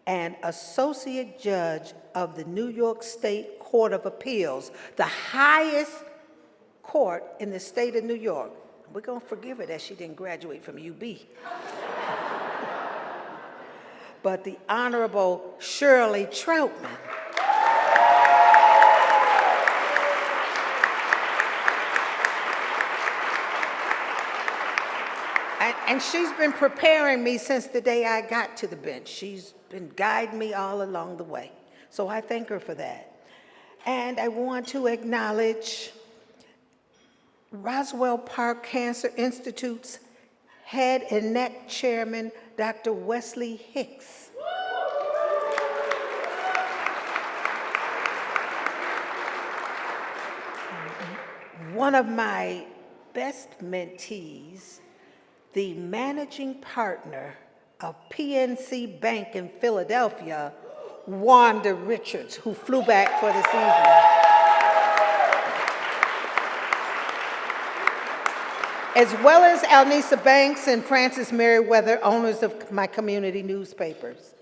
and associate judge of the New York State Court of Appeals, the highest court in the state of New York. We're going to forgive her that she didn't graduate from UB. But the Honorable Shirley Troutman. And she's been preparing me since the day I got to the bench. She's been guiding me all along the way. So I thank her for that. And I want to acknowledge Roswell Park Cancer Institute's head and neck chairman, Dr. Wesley Hicks. One of my best mentees, the managing partner of PNC Bank in Philadelphia, Wanda Richards, who flew back for this evening. As well as Alnisa Banks and Francis Merriweather, owners of my community newspapers.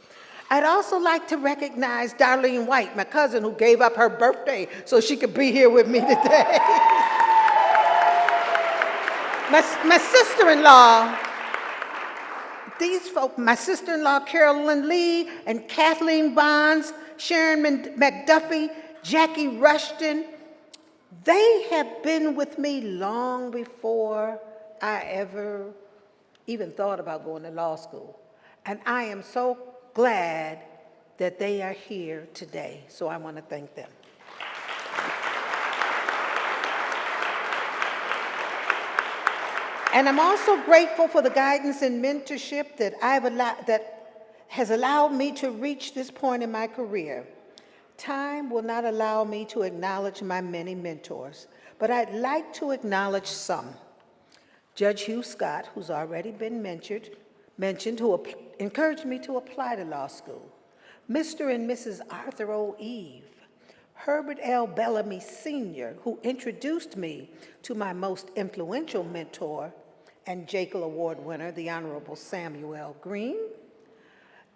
I'd also like to recognize Darlene White, my cousin, who gave up her birthday so she could be here with me today. My sister-in-law, these folk, my sister-in-law Carolyn Lee and Kathleen Bonds, Sharon McDuffie, Jackie Rushton, they have been with me long before I ever even thought about going to law school. And I am so glad that they are here today, so I want to thank them. And I'm also grateful for the guidance and mentorship that has allowed me to reach this point in my career. Time will not allow me to acknowledge my many mentors, but I'd like to acknowledge some. Judge Hugh Scott, who's already been mentioned, who encouraged me to apply to law school. Mr. and Mrs. Arthur O. Eve. Herbert L. Bellamy Sr., who introduced me to my most influential mentor and Jekyll Award winner, the Honorable Samuel Green.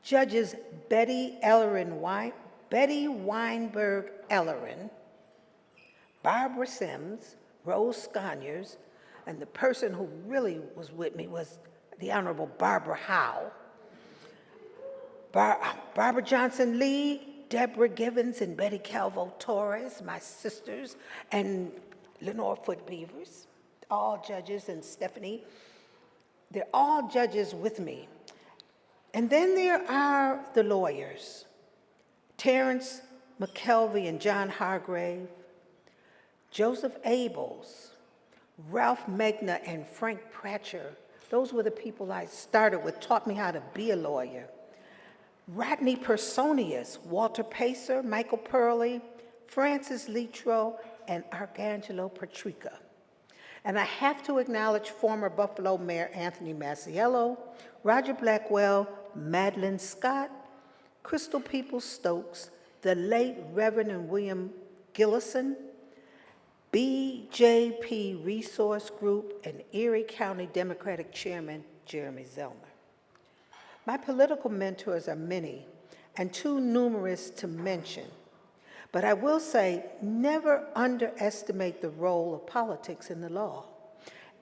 Judges Betty Weinberg Ellerin, Barbara Sims, Rose Sconyers, and the person who really was with me was the Honorable Barbara Howe. Barbara Johnson Lee, Deborah Givens, and Betty Calvo Torres, my sisters, and Lenore Foote Beavers, all judges, and Stephanie. They're all judges with me. And then there are the lawyers, Terrence McKelvey and John Hargrave, Joseph Abels, Ralph Megna and Frank Pratcher. Those were the people I started with, taught me how to be a lawyer. Rodney Personius, Walter Pacer, Michael Purley, Francis Litro, and Arcangelo Patrica. And I have to acknowledge former Buffalo Mayor Anthony Masiello, Roger Blackwell, Madeline Scott, Crystal Peoples-Stokes, the late Reverend William Gillison, BJP Resource Group, and Erie County Democratic Chairman Jeremy Zellner. My political mentors are many and too numerous to mention, but I will say never underestimate the role of politics in the law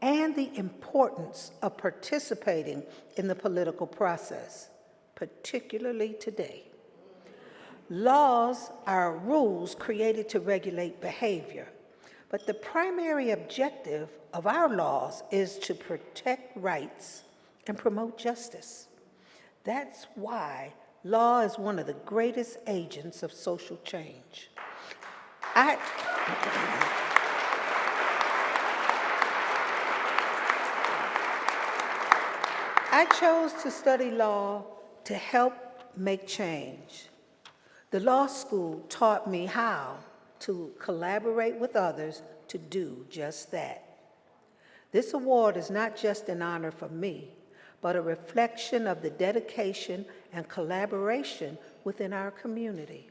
and the importance of participating in the political process, particularly today. Laws are rules created to regulate behavior, but the primary objective of our laws is to protect rights and promote justice. That's why law is one of the greatest agents of social change. I chose to study law to help make change. The law school taught me how to collaborate with others to do just that. This award is not just an honor for me, but a reflection of the dedication and collaboration within our community.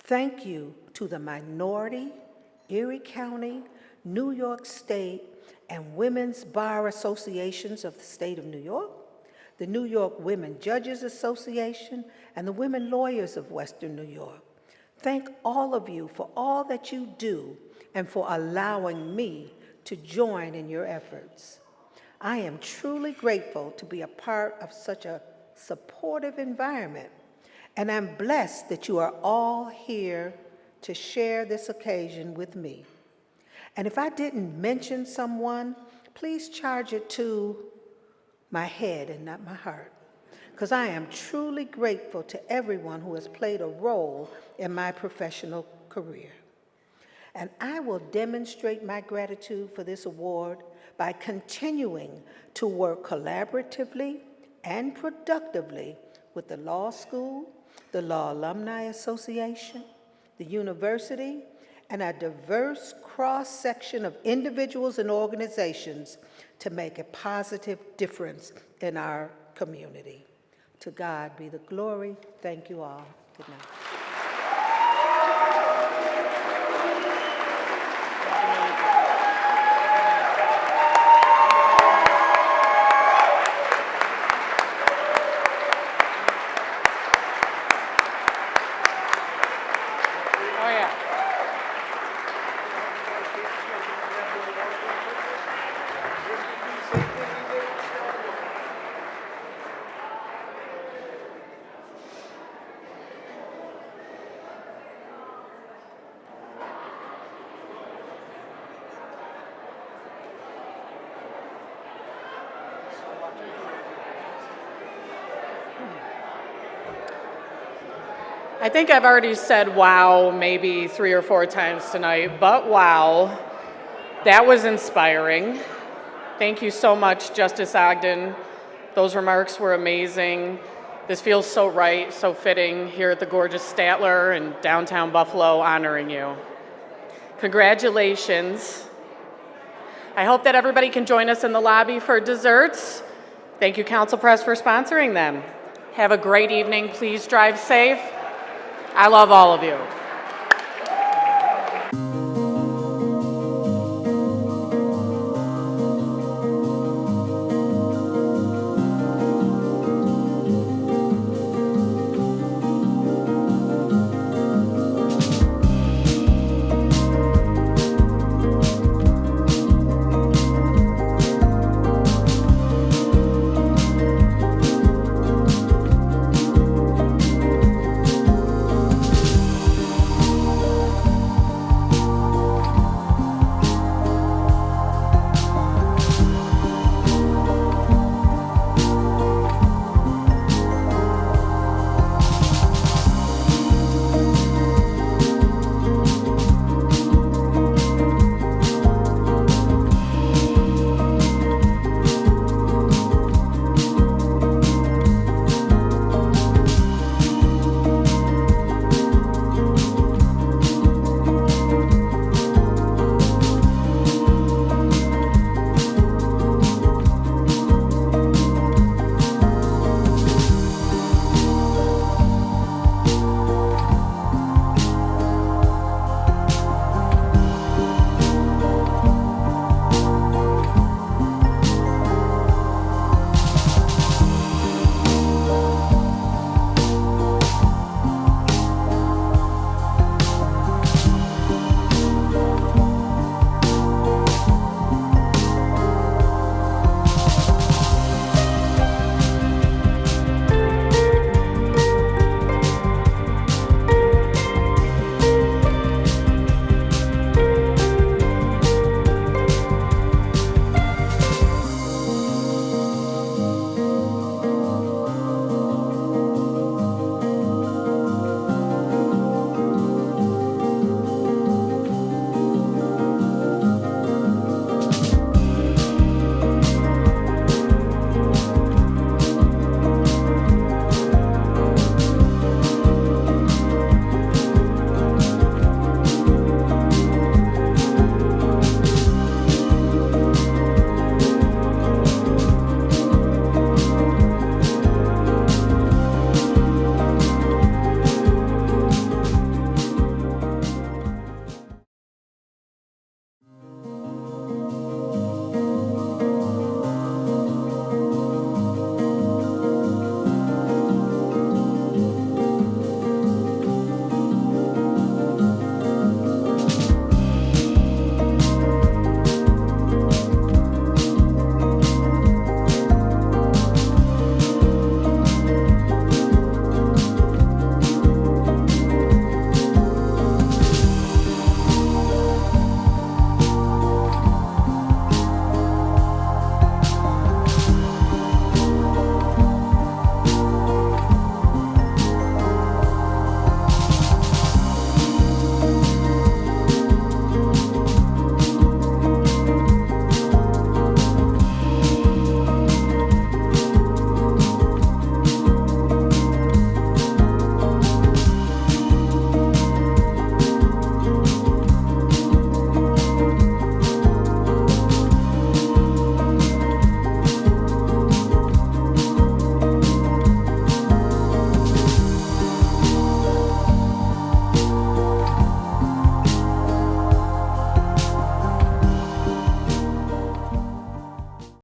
Thank you to the minority, Erie County, New York State, and Women's Bar Associations of the state of New York, the New York Women Judges Association, and the Women Lawyers of Western New York. Thank all of you for all that you do and for allowing me to join in your efforts. I am truly grateful to be a part of such a supportive environment, and I'm blessed that you are all here to share this occasion with me. And if I didn't mention someone, please charge it to my head and not my heart, because I am truly grateful to everyone who has played a role in my professional career. And I will demonstrate my gratitude for this award by continuing to work collaboratively and productively with the law school, the Law Alumni Association, the university, and a diverse cross-section of individuals and organizations to make a positive difference in our community. To God be the glory. Thank you all. Good night. Oh, yeah. I think I've already said wow maybe 3 or 4 times tonight, but wow, that was inspiring. Thank you so much, Justice Ogden. Those remarks were amazing. This feels so right, so fitting here at the gorgeous Statler in downtown Buffalo, honoring you. Congratulations. I hope that everybody can join us in the lobby for desserts. Thank you, Council Press, for sponsoring them. Have a great evening. Please drive safe. I love all of you.